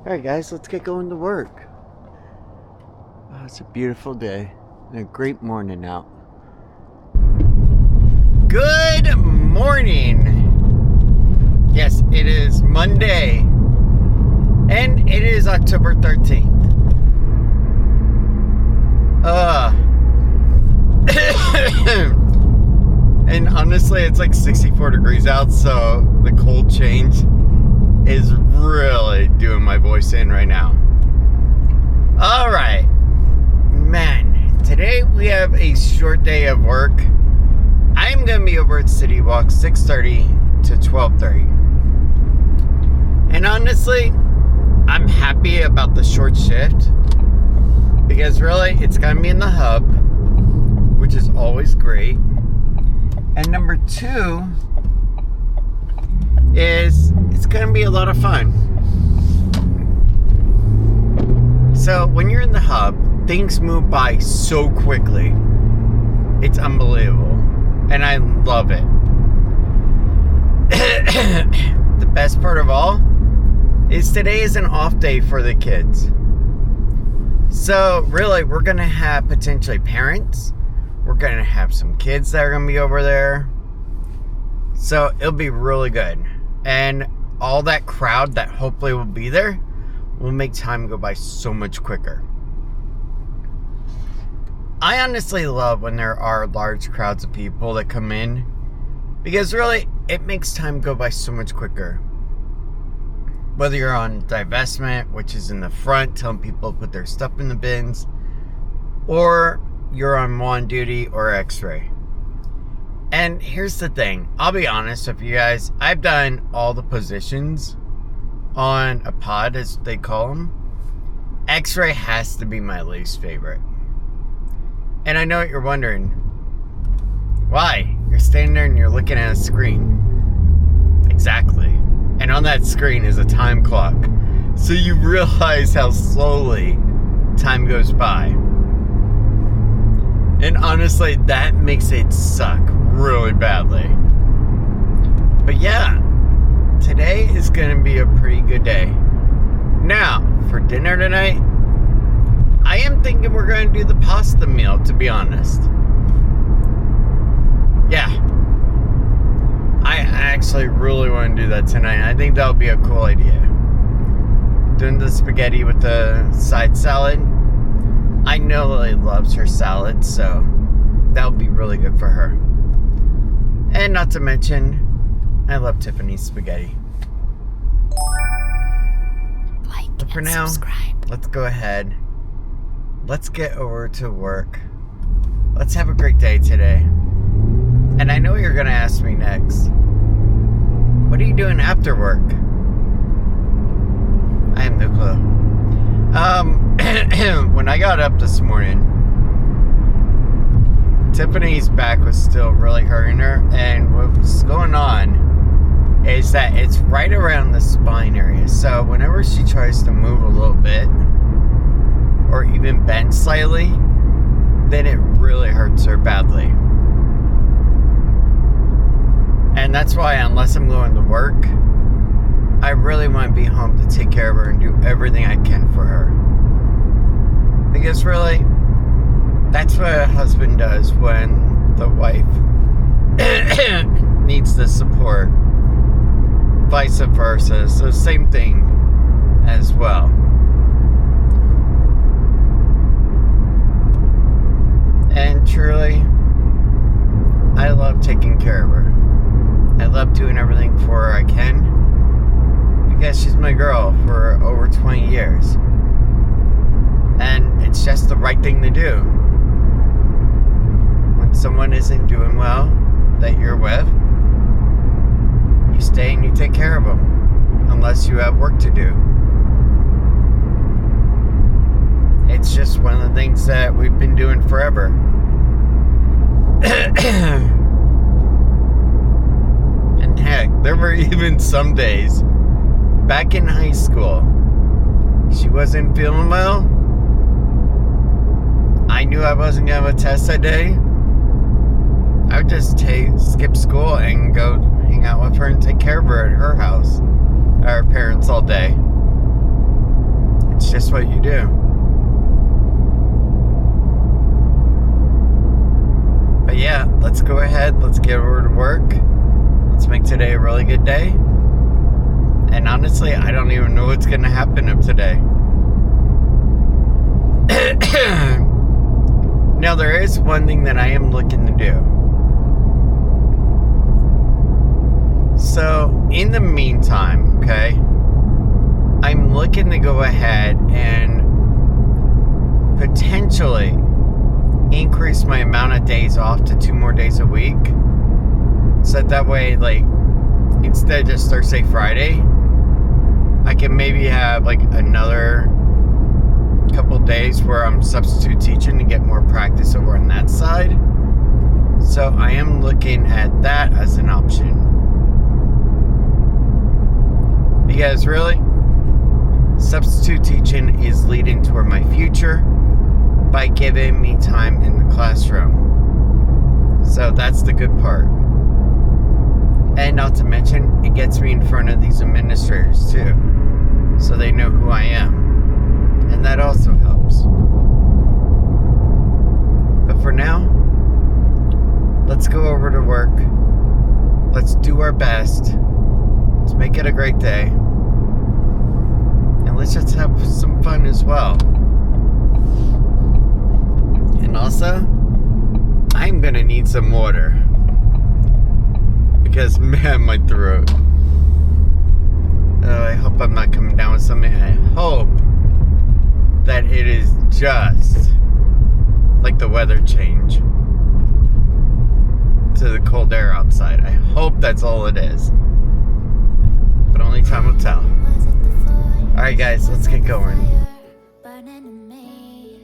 Alright guys, let's get going to work. Oh, it's a beautiful day and a great morning out. Good morning! Yes, it is Monday and it is October 13th. And honestly, it's like 64 degrees out, so the cold change is really doing my voice in right now. Alright. Man, today we have a short day of work. I'm going to be over at Citywalk 6:30 to 12:30. And honestly, I'm happy about the short shift. Because really, it's going to be in the hub, which is always great. And number two is it's going to be a lot of fun. So when you're in the hub, things move by so quickly. It's unbelievable. And I love it. The best part of all is today is an off day for the kids. So really, we're going to have potentially parents. We're going to have some kids that are going to be over there. So it'll be really good. And all that crowd that hopefully will be there will make time go by so much quicker. I honestly love when there are large crowds of people that come in, because really it makes time go by so much quicker. Whether you're on divestment, which is in the front telling people to put their stuff in the bins, or you're on wand duty or x-ray. And here's the thing, I'll be honest with you guys, I've done all the positions on a pod, as they call them. X-ray has to be my least favorite. And I know what you're wondering. Why? You're standing there and you're looking at a screen. Exactly. And on that screen is a time clock. So you realize how slowly time goes by. And honestly, that makes it suck really badly. But yeah, today is going to be a pretty good day. Now, for dinner tonight, I am thinking we're going to do the pasta meal, to be honest. Yeah. I actually really want to do that tonight. I think that would be a cool idea. Doing the spaghetti with the side salad. I know Lily loves her salad, so that would be really good for her. And not to mention, I love Tiffany's spaghetti. But for now, let's go ahead. Let's get over to work. Let's have a great day today. And I know you're going to ask me next, what are you doing after work? I have no clue. When I got up this morning, Tiffany's back was still really hurting her, and what's going on is that it's right around the spine area. So whenever she tries to move a little bit, or even bend slightly, then it really hurts her badly. And that's why, unless I'm going to work, I really want to be home to take care of her and do everything I can for her. Because really, that's what a husband does when the wife needs the support. Vice versa. So same thing as well. And truly, I love taking care of her. I love doing everything for her I can. Because she's my girl for over 20 years. And it's just the right thing to do. When someone isn't doing well that you're with, you stay and you take care of them. Unless you have work to do. It's just one of the things that we've been doing forever. And heck, there were even some days back in high school, she wasn't feeling well. I knew I wasn't going to have a test that day. I would just skip school and go hang out with her and take care of her at her house. Our parents all day. it's just what you do. But yeah, let's go ahead. Let's get over to work. Let's make today a really good day. And honestly, I don't even know what's going to happen up today. Now, there is one thing that I am looking to do. So, in the meantime, okay, I'm looking to go ahead and potentially increase my amount of days off to 2 more days a week. So that way, like, instead of just Thursday, Friday, I can maybe have like another couple days where I'm substitute teaching to get more practice over on that side. So I am looking at that as an option. Because really, substitute teaching is leading toward my future by giving me time in the classroom. So that's the good part. And not to mention, it gets me in front of these administrators too, so they know who I am. And that also helps. But for now, let's go over to work. Let's do our best. Let's make it a great day. And let's just have some fun as well. And also, I'm gonna need some water. Because, man, my throat. I hope I'm not coming down with something. I hope that it is just like the weather change to the cold air outside. I hope that's all it is. But only time will tell. Alright guys, let's get going.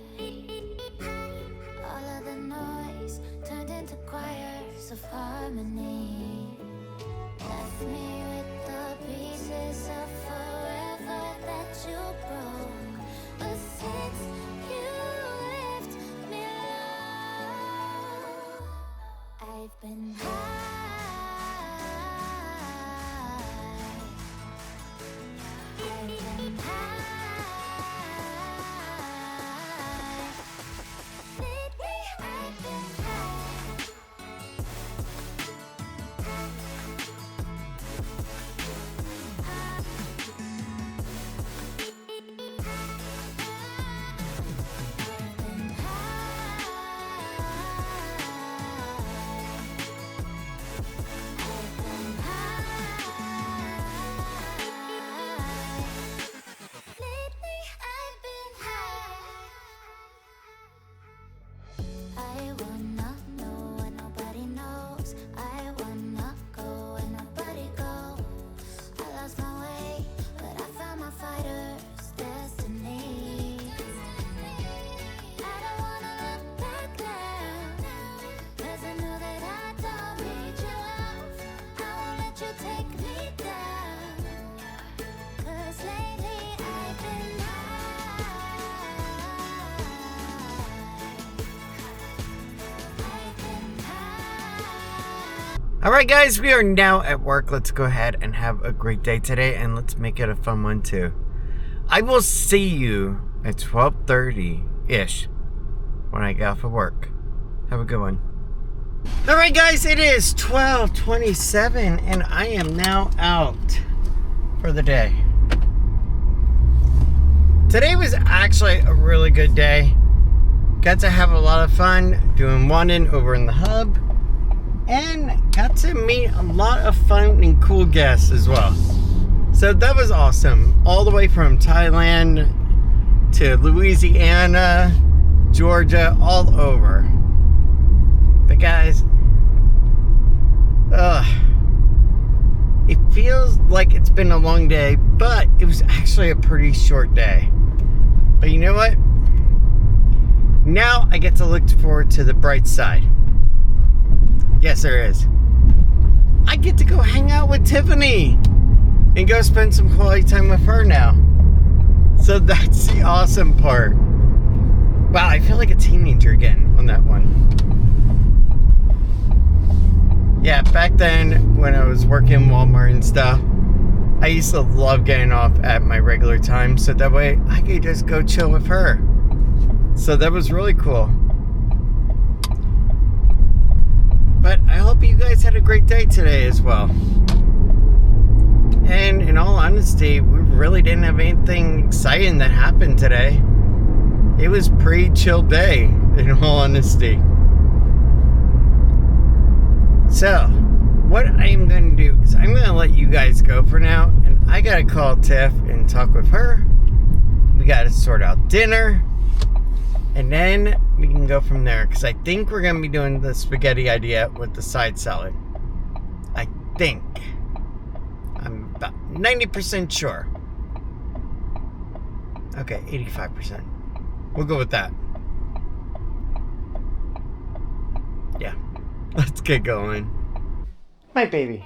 Been high. I've been high. Lately I've been high. Alright guys, we are now at work. Let's go ahead and have a great day today, and let's make it a fun one too. I will see you at 12:30-ish when I get off of work. Have a good one. Alright guys, it is 12:27 and I am now out for the day. Today was actually a really good day. Got to have a lot of fun doing one-in over in the hub. And got to meet a lot of fun and cool guests as well. So that was awesome. All the way from Thailand to Louisiana, Georgia, all over. But guys, it feels like it's been a long day, but it was actually a pretty short day. But you know what? Now I get to look forward to the bright side. Yes, there is. I get to go hang out with Tiffany and go spend some quality time with her now. So that's the awesome part. Wow, I feel like a teenager again on that one. Yeah, back then when I was working Walmart and stuff, I used to love getting off at my regular time, so that way I could just go chill with her. So that was really cool. But I hope you guys had a great day today as well. And in all honesty, we really didn't have anything exciting that happened today. It was a pretty chill day, in all honesty. So, what I'm going to do is I'm going to let you guys go for now. And I got to call Tiff and talk with her. We got to sort out dinner. And then we can go from there. Because I think we're going to be doing the spaghetti idea with the side salad. I think. I'm about 90% sure. Okay, 85%. We'll go with that. Yeah. Let's get going. My baby.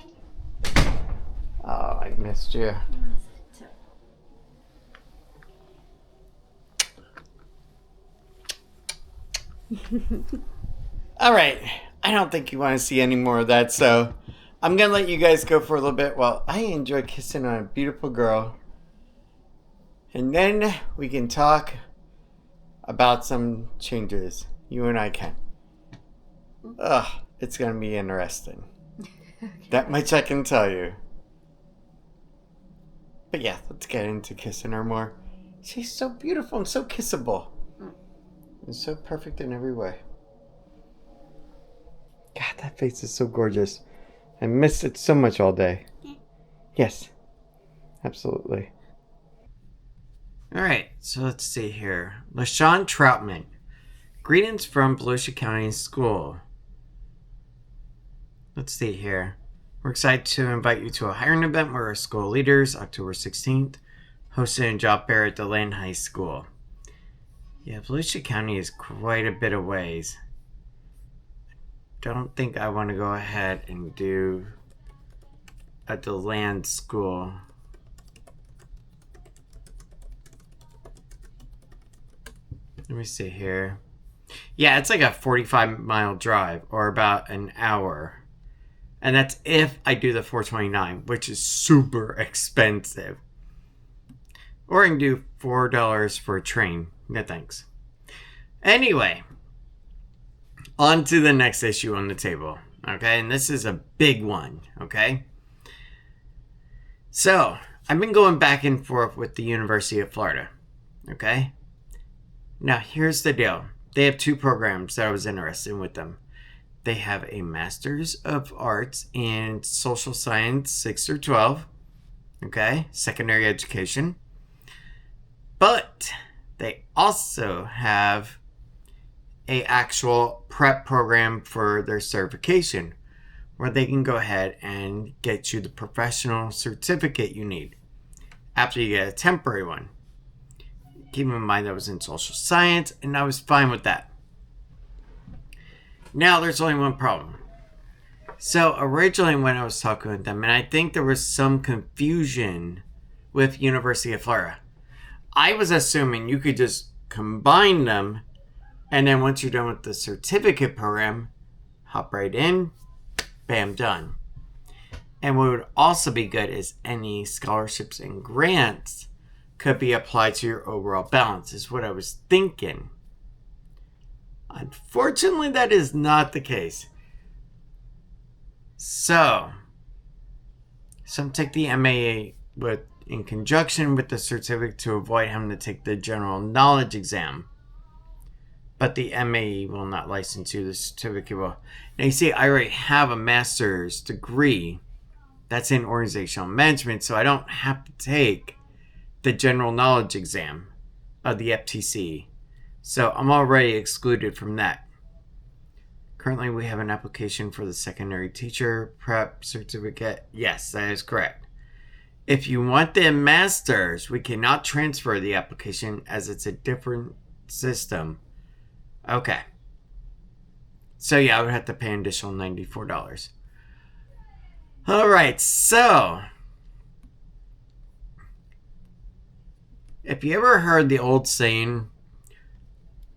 Oh, I missed you. Alright. I don't think you want to see any more of that, so I'm going to let you guys go for a little bit while I enjoy kissing on a beautiful girl. And then we can talk about some changes. You and I can. Ugh, it's going to be interesting. Okay. That much I can tell you. But yeah, let's get into kissing her more. She's so beautiful and so kissable. And so perfect in every way. God, that face is so gorgeous. I missed it so much all day. Yes, absolutely. Alright, so let's see here. LaShawn Troutman. Greetings from Volusia County School. Let's see here. We're excited to invite you to a hiring event with our school leaders October 16th, hosted in job fair at DeLand High School. Yeah, Volusia County is quite a bit of ways. Don't think I want to go ahead and do a DeLand school. Let me see here. Yeah, it's like a 45-mile drive or about an hour. And that's if I do the 429, which is super expensive. Or I can do $4 for a train. No thanks. Anyway, on to the next issue on the table. Okay, and this is a big one. Okay. So, I've been going back and forth with the University of Florida. Okay. Now, here's the deal. They have two programs that I was interested in with them. They have a Master's of Arts in Social Science 6 through 12. Okay, secondary education. But they also have a actual prep program for their certification where they can go ahead and get you the professional certificate you need after you get a temporary one. Keep in mind that was in social science, and I was fine with that. Now, there's only one problem. So, originally when I was talking with them, and I think there was some confusion with University of Florida, I was assuming you could just combine them, and then once you're done with the certificate program, hop right in, bam, done. And what would also be good is any scholarships and grants could be applied to your overall balance, is what I was thinking. Unfortunately, that is not the case. So, some take the MAA in conjunction with the certificate to avoid having to take the general knowledge exam. But the MAE will not license you, the certificate will. Now, you see, I already have a master's degree that's in organizational management, so I don't have to take the general knowledge exam of the FTC. So I'm already excluded from that. Currently, we have an application for the secondary teacher prep certificate. Yes, that is correct. If you want the master's, we cannot transfer the application as it's a different system. Okay. So yeah, I would have to pay an additional $94. All right, so if you ever heard the old saying,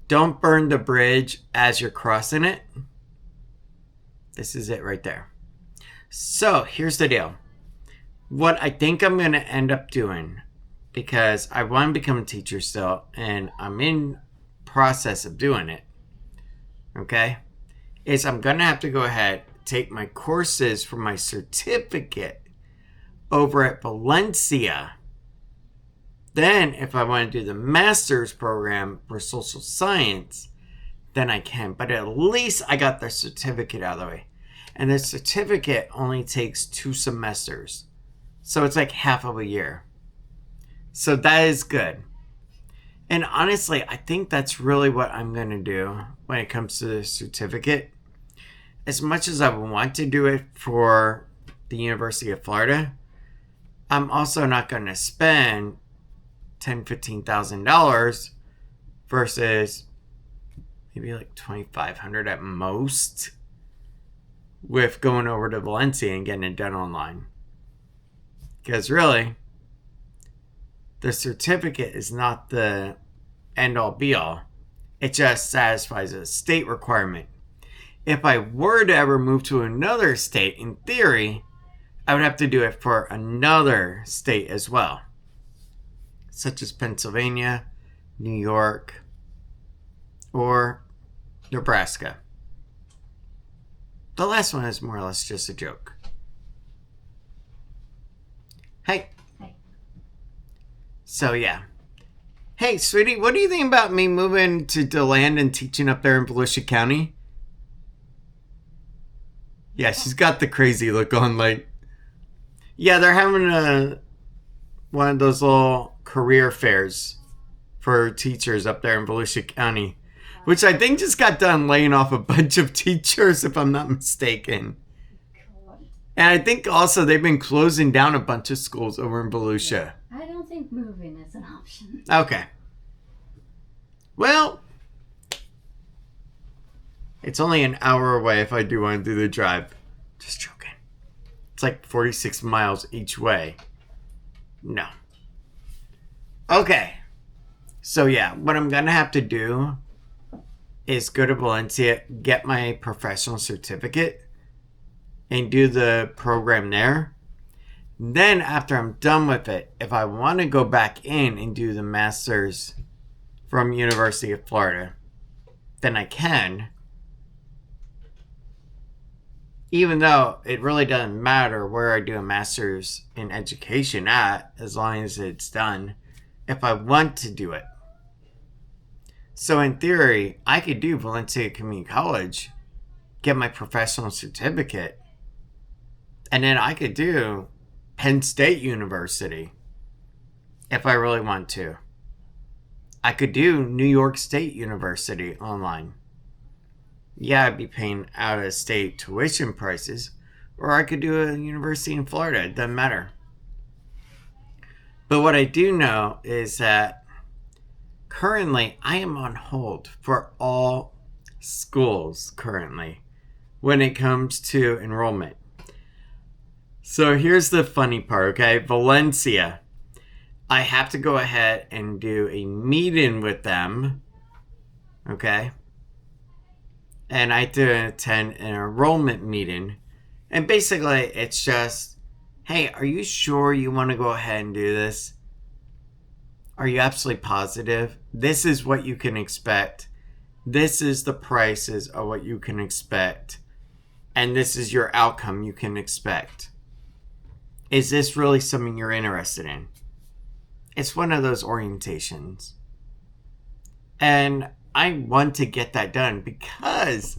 don't burn the bridge as you're crossing it, this is it right there. So here's the deal. what I think I'm going to end up doing, because I want to become a teacher still, and I'm in process of doing it, okay, is I'm going to have to go ahead, take my courses for my certificate over at Valencia. Then, if I want to do the master's program for social science, then I can. But at least I got the certificate out of the way. And the certificate only takes 2 semesters. So it's like half of a year. So that is good. And honestly, I think that's really what I'm going to do when it comes to the certificate. As much as I want to do it for the University of Florida, I'm also not going to spend $10,000, $15,000 versus maybe like $2,500 at most with going over to Valencia and getting it done online. Because really, the certificate is not the end-all be-all. It just satisfies a state requirement. If I were to ever move to another state, in theory, I would have to do it for another state as well, such as Pennsylvania, New York, or Nebraska. The last one is more or less just a joke. Hey. Hey. So, yeah. Hey, sweetie, what do you think about me moving to DeLand and teaching up there in Volusia County? Yeah, she's got the crazy look on, like... Yeah, they're having one of those little career fairs for teachers up there in Volusia County, which I think just got done laying off a bunch of teachers, if I'm not mistaken. And I think also they've been closing down a bunch of schools over in Volusia. I don't think moving is an option. Okay. Well, it's only an hour away if I do want to do the drive. Just joking. It's like 46 miles each way. No. Okay. So yeah, what I'm going to have to do is go to Valencia, get my professional certificate, and do the program there. Then after I'm done with it, if I want to go back in and do the master's from University of Florida, then I can. Even though it really doesn't matter where I do a master's in education at, as long as it's done, if I want to do it. So in theory, I could do Valencia Community College, get my professional certificate, and then I could do Penn State University if I really want to. I could do New York State University online. Yeah, I'd be paying out-of-state tuition prices, or I could do a university in Florida. It doesn't matter. But what I do know is that currently I am on hold for all schools currently when it comes to enrollment. So here's the funny part, okay? Valencia. I have to go ahead and do a meeting with them, okay? And I have to attend an enrollment meeting. And basically, it's just, hey, are you sure you want to go ahead and do this? Are you absolutely positive? This is what you can expect. This is the prices of what you can expect. And this is your outcome you can expect. Is this really something you're interested in? It's one of those orientations. And I want to get that done because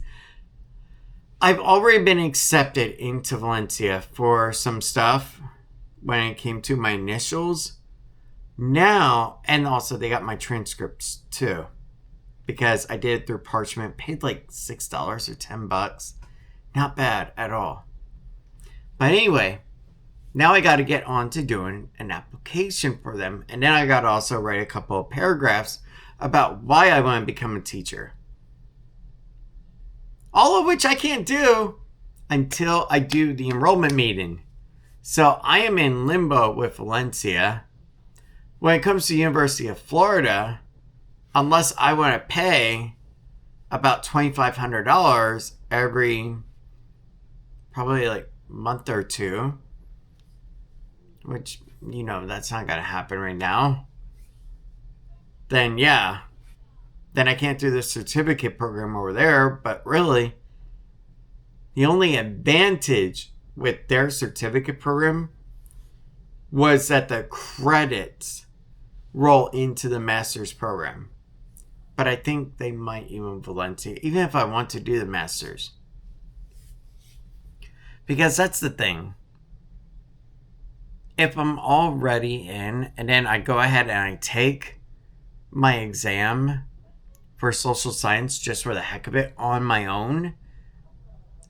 I've already been accepted into Valencia for some stuff when it came to my initials. Now, and also they got my transcripts too, because I did it through Parchment, paid like $6 or $10. Not bad at all. But anyway, now I got to get on to doing an application for them. And then I got to also write a couple of paragraphs about why I want to become a teacher. All of which I can't do until I do the enrollment meeting. So I am in limbo with Valencia. When it comes to University of Florida, unless I want to pay about $2,500 every probably like month or two, which, that's not going to happen right now, then yeah, then I can't do the certificate program over there. But really, the only advantage with their certificate program was that the credits roll into the master's program. But I think they might even Valencia, even if I want to do the master's. Because that's the thing. If I'm already in, and then I go ahead and I take my exam for social science just for the heck of it on my own,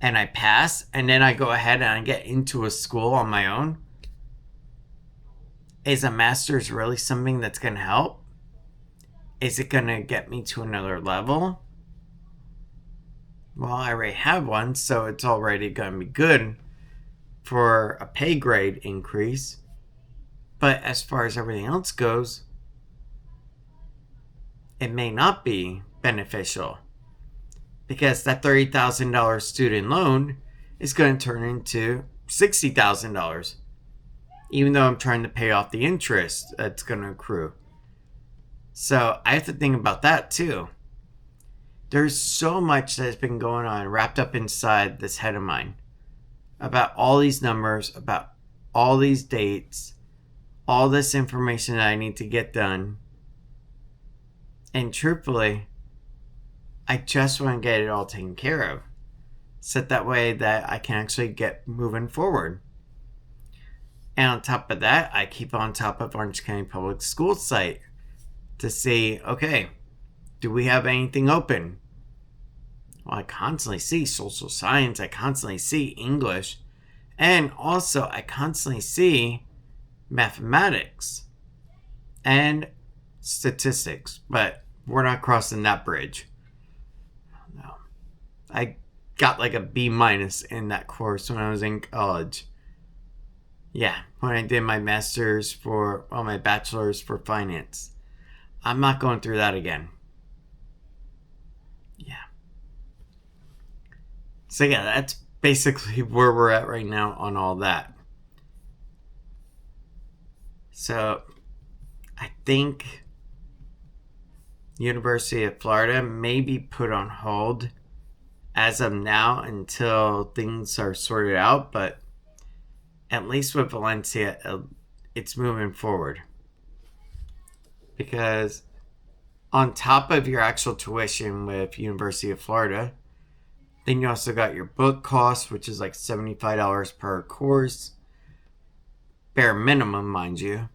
and I pass, and then I go ahead and I get into a school on my own, is a master's really something that's going to help? Is it going to get me to another level? Well, I already have one, so it's already going to be good for a pay grade increase. But as far as everything else goes, it may not be beneficial. Because that $30,000 student loan is going to turn into $60,000. Even though I'm trying to pay off the interest that's going to accrue. So I have to think about that too. There's so much that's been going on wrapped up inside this head of mine. About all these numbers, about all these dates, all this information that I need to get done. And truthfully, I just want to get it all taken care of. So that way that I can actually get moving forward. And on top of that, I keep on top of Orange County Public Schools site to see, okay, do we have anything open? Well, I constantly see social science. I constantly see English. And also, I constantly see mathematics and statistics. But we're not crossing that bridge. No. I got like a B- in that course when I was in college. Yeah, when I did my my bachelor's for finance. I'm not going through that again. Yeah. So yeah, that's basically where we're at right now on all that. So I think University of Florida may be put on hold as of now until things are sorted out, but at least with Valencia, it's moving forward. Because on top of your actual tuition with University of Florida, then you also got your book cost, which is like $75 per course. Bare minimum, mind you.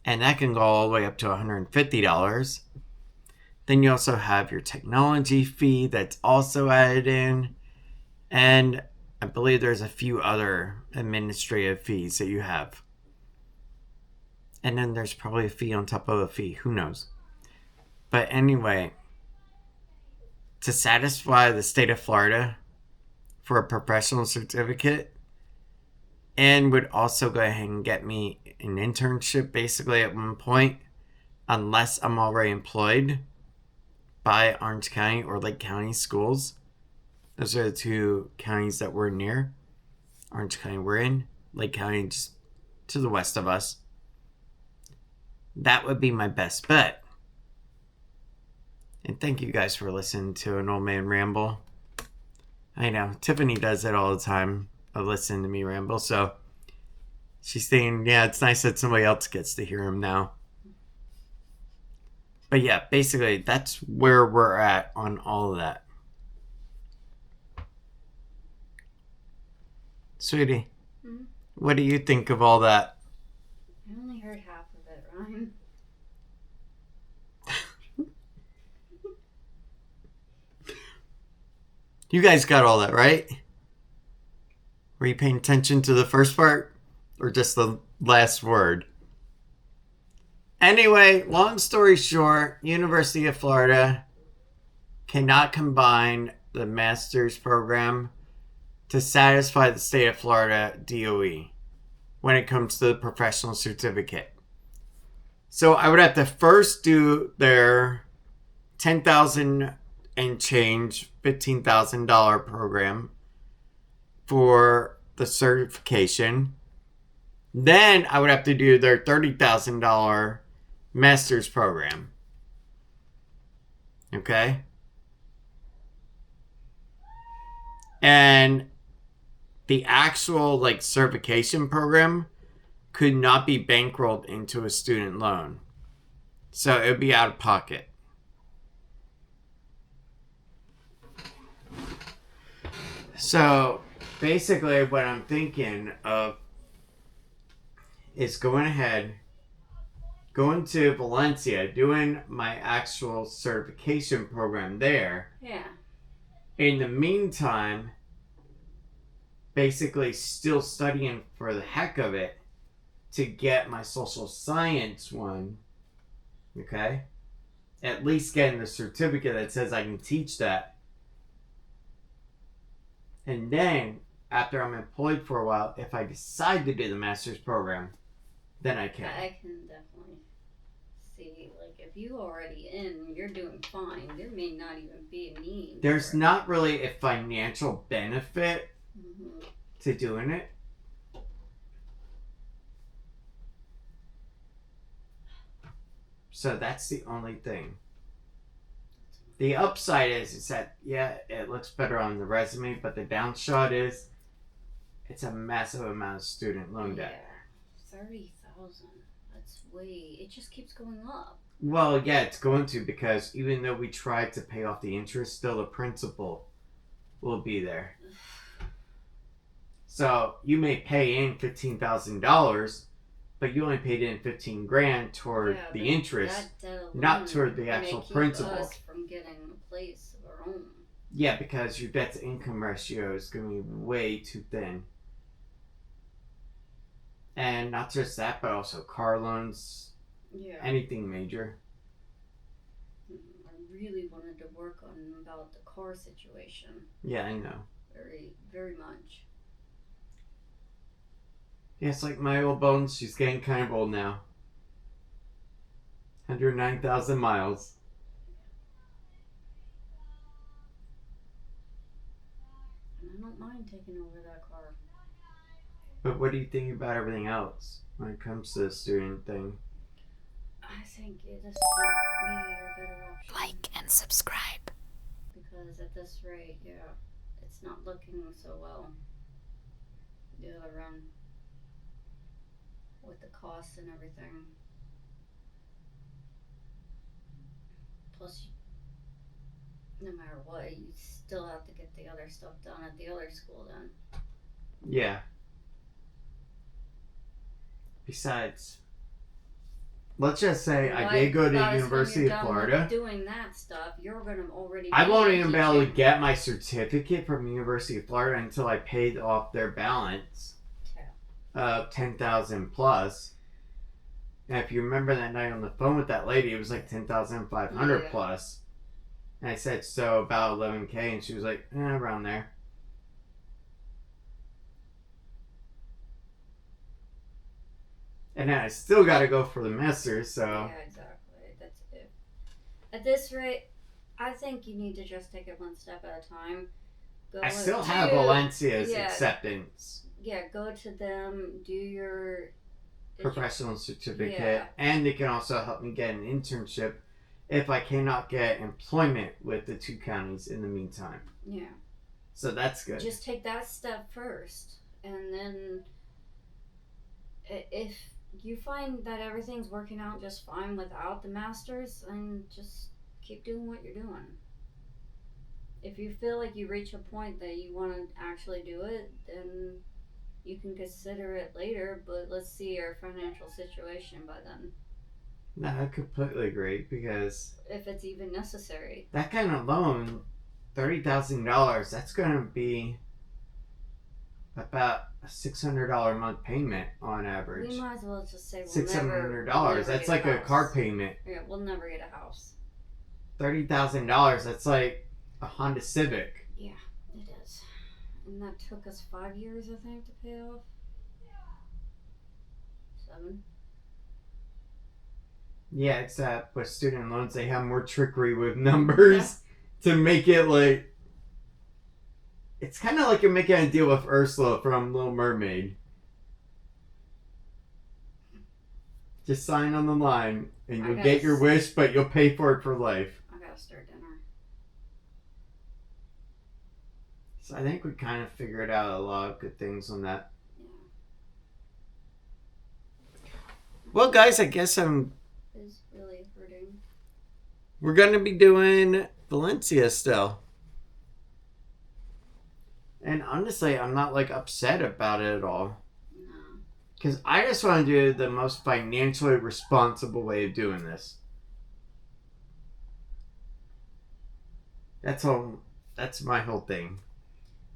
And that can go all the way up to $150. Then you also have your technology fee that's also added in. And I believe there's a few other administrative fees that you have. And then there's probably a fee on top of a fee. Who knows? But anyway, to satisfy the state of Florida for a professional certificate, and would also go ahead and get me an internship basically at one point, unless I'm already employed by Orange County or Lake County schools. Those are the two counties that we're near. Orange County we're in. Lake County just to the west of us. That would be my best bet. And thank you guys for listening to an old man ramble. I know, Tiffany does it all the time. Listen to me ramble. So she's thinking, yeah, it's nice that somebody else gets to hear him now. But yeah, basically, that's where we're at on all of that. Sweetie, what do you think of all that? I only heard half of it, Ryan. You guys got all that, right? Were you paying attention to the first part? Or just the last word? Anyway, long story short, University of Florida cannot combine the master's program to satisfy the state of Florida DOE when it comes to the professional certificate. So I would have to first do their $10,000 and change, $15,000 program for the certification. Then I would have to do their $30,000 master's program. Okay? And the actual like certification program could not be bankrolled into a student loan. So it would be out of pocket. So basically what I'm thinking of is going ahead, going to Valencia, doing my actual certification program there. Yeah. In the meantime, basically still studying for the heck of it to get my social science one. Okay? At least getting the certificate that says I can teach that. And then, after I'm employed for a while, if I decide to do the master's program, then I can. I can definitely see, like, if you already in, you're doing fine. There may not even be a need. There's not really a financial benefit to doing it. So that's the only thing. The upside is that, yeah, it looks better on the resume, but the downside is it's a massive amount of student loan debt. Yeah, 30,000. That's way. It just keeps going up. Well, yeah, it's going to, because even though we tried to pay off the interest, still the principal will be there. So you may pay in $15,000, but you only paid in $15,000 toward the interest, not toward the actual principal. Us from getting a place of our own. Yeah, because your debt to income ratio is going to be way too thin. And not just that, but also car loans, anything major. I really wanted to work on about the car situation. Yeah, I know. Very, very much. Yeah, it's like my old bones. She's getting kind of old now. 109,000 miles. And I don't mind taking over that car. But what do you think about everything else when it comes to the student thing? I think this would be a better option. Like and subscribe. Because at this rate, yeah, it's not looking so well. The other run. With the costs and everything. Plus, no matter what, you still have to get the other stuff done at the other school then. Yeah. Besides, let's just say I did go to the University of Florida. Doing that stuff, you're gonna already. I won't even be able to get my certificate from the University of Florida until I paid off their balance of $10,000 plus. And if you remember that night on the phone with that lady, it was like $10,500 plus. And I said, so about $11,000, and she was like, around there. And then I still got to go for the master's, so. Yeah, exactly. That's it. At this rate, I think you need to just take it one step at a time. I still have Valencia's acceptance. Yeah, go to them, do your professional certificate, and they can also help me get an internship if I cannot get employment with the two counties in the meantime. Yeah. So that's good. Just take that step first, and then if you find that everything's working out just fine without the masters, then just keep doing what you're doing. If you feel like you reach a point that you want to actually do it, then you can consider it later, but let's see our financial situation by then. No, I completely agree, because if it's even necessary. That kind of loan, $30,000, that's going to be about a $600 a month payment on average. We might as well just say $600. That's like a car payment. Yeah, we'll never get a house. $30,000, that's like a Honda Civic. Yeah, it is. And that took us 5 years, I think, to pay off. 7. Yeah, except with student loans, they have more trickery with numbers to make it like... It's kind of like you're making a deal with Ursula from Little Mermaid. Just sign on the line, and I you'll gotta get your wish, but you'll pay for it for life. I gotta start dinner. So I think we kind of figured out a lot of good things on that. Yeah. Well, guys, I guess It's really hurting. we're going to be doing Valencia still. And honestly, I'm not like upset about it at all. No. Because I just want to do the most financially responsible way of doing this. That's all. That's my whole thing.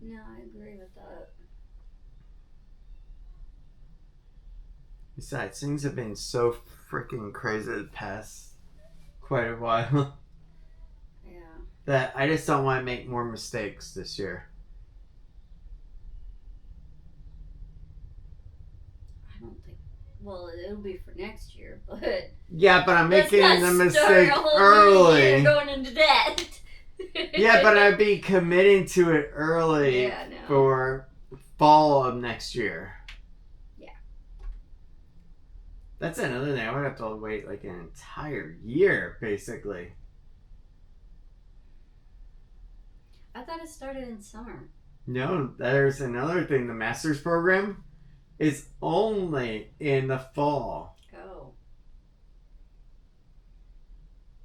No, I agree with that. Besides, things have been so freaking crazy the past quite a while Yeah. that I just don't want to make more mistakes this year. I don't think. Well, it'll be for next year, but Yeah, but I'm let's making not the start mistake a whole new year early. going into debt. Yeah, but I'd be committing to it early Yeah, no. for fall of next year. Yeah. That's another thing. I would have to wait like an entire year, basically. I thought it started in summer. No, there's another thing. The master's program is only in the fall. Oh.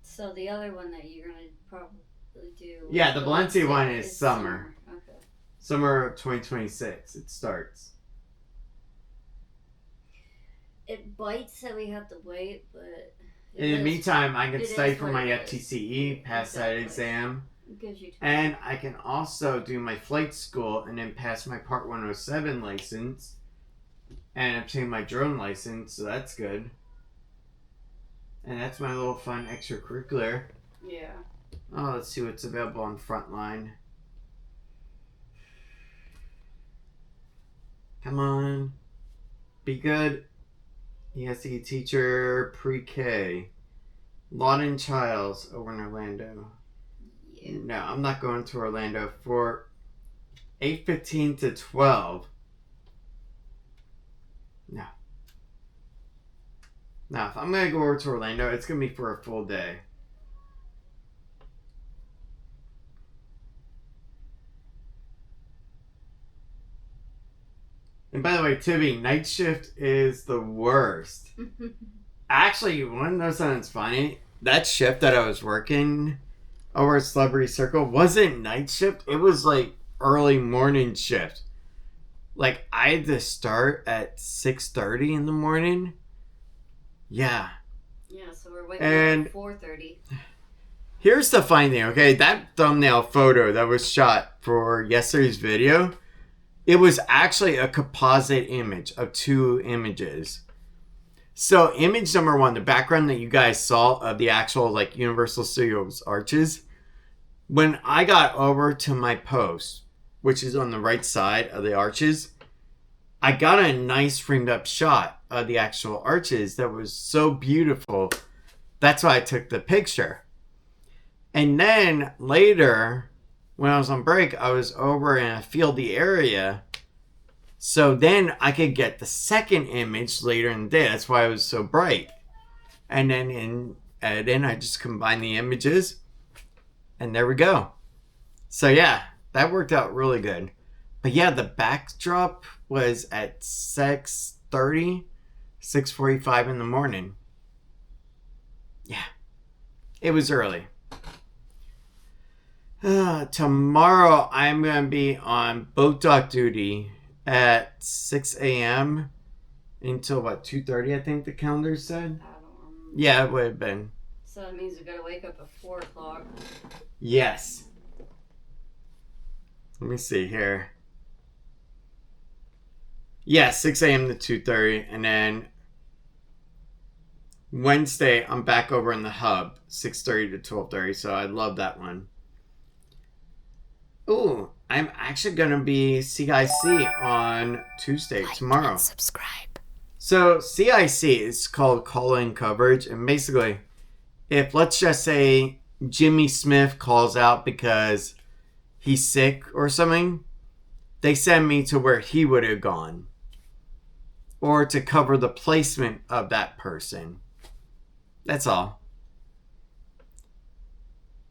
So the other one that you're gonna probably do. Yeah, the Valencia one is summer. Okay. Summer of 2026, it starts. It bites that we have to wait, but In the meantime, I it can is study for what my it is. FTCE, pass that Exactly. exam, it gives you time. and I can also do my flight school and then pass my Part 107 license and obtain my drone license, so that's good. And that's my little fun extracurricular. Yeah. Oh, let's see what's available on Frontline. Come on. Be good. ESE teacher, pre-K. Lawton Childs over in Orlando. Yeah. No, I'm not going to Orlando for 8:15 to 12. No. Now, if I'm going to go over to Orlando, it's going to be for a full day. And by the way, Tiffany, night shift is the worst. Actually, you want to know something that's funny? That shift that I was working over at Celebrity Circle wasn't night shift. It was like early morning shift. Like I had to start at 6:30 in the morning. Yeah. Yeah, so we're waking And up at 4:30. here's the funny thing, okay? That thumbnail photo that was shot for yesterday's video, it was actually a composite image of two images. So image number one, the background that you guys saw of the actual like Universal Studios arches, when I got over to my post, which is on the right side of the arches, I got a nice framed up shot of the actual arches that was so beautiful. That's why I took the picture. And then later, when I was on break, I was over in a fieldy area. So then I could get the second image later in the day. That's why it was so bright. And then in editing, I just combined the images. And there we go. So yeah, that worked out really good. But yeah, the backdrop was at 6:30, 6:45 in the morning. Yeah, it was early. Tomorrow, I'm going to be on boat dock duty at 6 a.m. until, what, 2:30, I think the calendar said? I don't remember. Yeah, it would have been. So that means we gotta wake up at 4 o'clock. Yes. Let me see here. Yeah, 6 a.m. to 2:30. And then Wednesday, I'm back over in the hub, 6:30 to 12:30. So I love that one. Ooh, I'm actually going to be CIC on Tuesday, tomorrow. And subscribe. So CIC is called call-in coverage. And basically, if let's just say Jimmy Smith calls out because he's sick or something, they send me to where he would have gone. or to cover the placement of that person. That's all.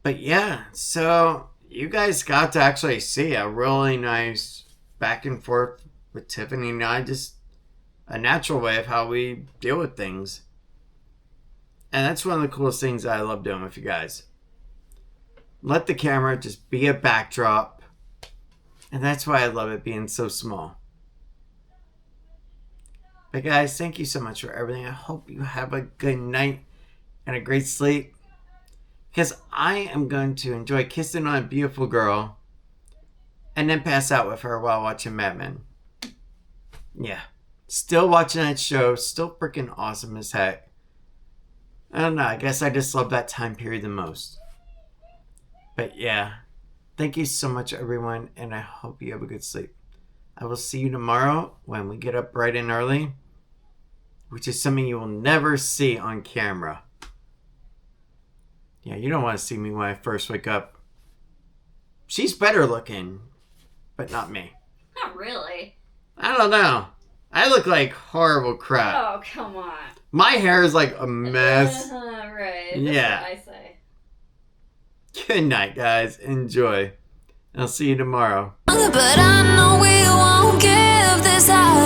But yeah, so you guys got to actually see a really nice back and forth with Tiffany and I, just a natural way of how we deal with things. And that's one of the coolest things that I love doing with you guys. Let the camera just be a backdrop. And that's why I love it being so small. But guys, thank you so much for everything. I hope you have a good night and a great sleep. Because I am going to enjoy kissing on a beautiful girl and then pass out with her while watching Mad Men. Yeah. Still watching that show. Still freaking awesome as heck. I don't know. I guess I just love that time period the most. But yeah. Thank you so much, everyone. And I hope you have a good sleep. I will see you tomorrow when we get up bright and early. Which is something you will never see on camera. Yeah, you don't want to see me when I first wake up. She's better looking, but not me. Not really. I don't know. I look like horrible crap. Oh, come on. My hair is like a mess. Right. Yeah. That's what I say. Good night, guys. Enjoy. I'll see you tomorrow. But I know we won't give this out.